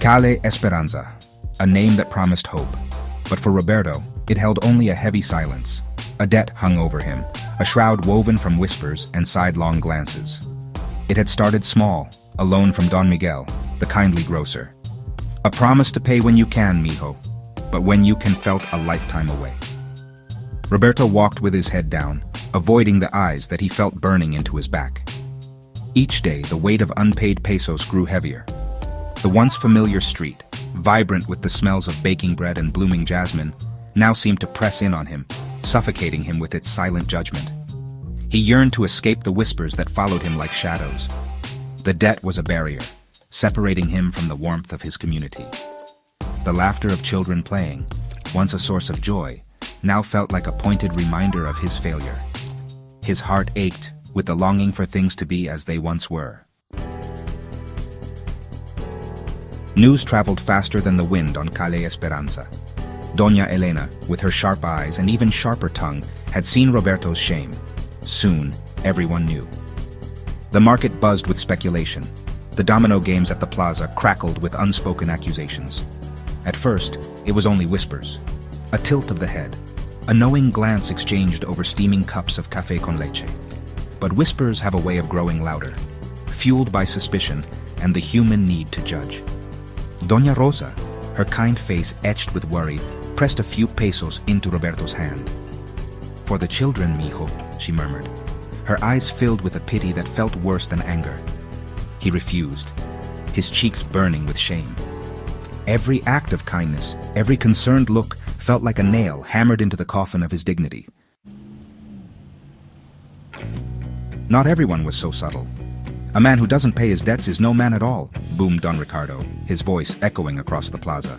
Calle Esperanza, a name that promised hope. But for Roberto, it held only a heavy silence. A debt hung over him, a shroud woven from whispers and sidelong glances. It had started small, a loan from Don Miguel, the kindly grocer. A promise to pay when you can, mijo, but when you can felt a lifetime away. Roberto walked with his head down, avoiding the eyes that he felt burning into his back. Each day, the weight of unpaid pesos grew heavier. The once familiar street, vibrant with the smells of baking bread and blooming jasmine, now seemed to press in on him, suffocating him with its silent judgment. He yearned to escape the whispers that followed him like shadows. The debt was a barrier, separating him from the warmth of his community. The laughter of children playing, once a source of joy, now felt like a pointed reminder of his failure. His heart ached with the longing for things to be as they once were. News traveled faster than the wind on Calle Esperanza. Doña Elena, with her sharp eyes and even sharper tongue, had seen Roberto's shame. Soon, everyone knew. The market buzzed with speculation. The domino games at the plaza crackled with unspoken accusations. At first, it was only whispers. A tilt of the head, a knowing glance exchanged over steaming cups of café con leche. But whispers have a way of growing louder, fueled by suspicion and the human need to judge. Doña Rosa, her kind face etched with worry, pressed a few pesos into Roberto's hand. "For the children, mijo," she murmured, her eyes filled with a pity that felt worse than anger. He refused, his cheeks burning with shame. Every act of kindness, every concerned look felt like a nail hammered into the coffin of his dignity. Not everyone was so subtle. "A man who doesn't pay his debts is no man at all," boomed Don Ricardo, his voice echoing across the plaza.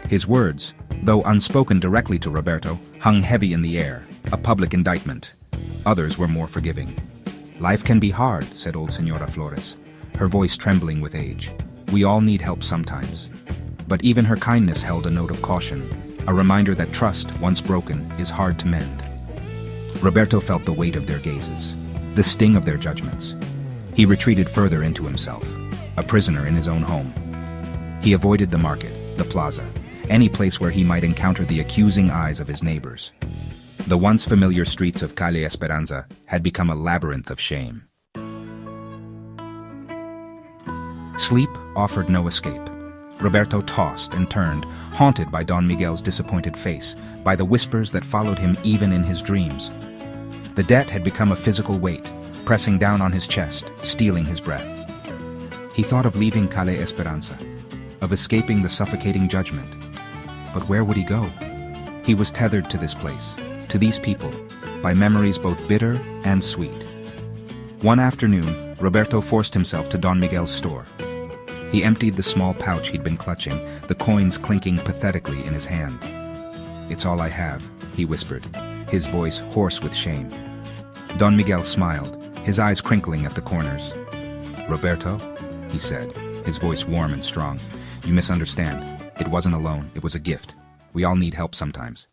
His words, though unspoken directly to Roberto, hung heavy in the air, a public indictment. Others were more forgiving. "Life can be hard," said old Señora Flores, her voice trembling with age. "We all need help sometimes." But even her kindness held a note of caution, a reminder that trust, once broken, is hard to mend. Roberto felt the weight of their gazes, the sting of their judgments. He retreated further into himself, a prisoner in his own home. He avoided the market, the plaza, any place where he might encounter the accusing eyes of his neighbors. The once familiar streets of Calle Esperanza had become a labyrinth of shame. Sleep offered no escape. Roberto tossed and turned, haunted by Don Miguel's disappointed face, by the whispers that followed him even in his dreams. The debt had become a physical weight, pressing down on his chest, stealing his breath. He thought of leaving Calle Esperanza, of escaping the suffocating judgment. But where would he go? He was tethered to this place, to these people, by memories both bitter and sweet. One afternoon, Roberto forced himself to Don Miguel's store. He emptied the small pouch he'd been clutching, the coins clinking pathetically in his hand. "It's all I have," he whispered, his voice hoarse with shame. Don Miguel smiled, his eyes crinkling at the corners. "Roberto," he said, his voice warm and strong, "you misunderstand. It wasn't a loan, it was a gift. We all need help sometimes."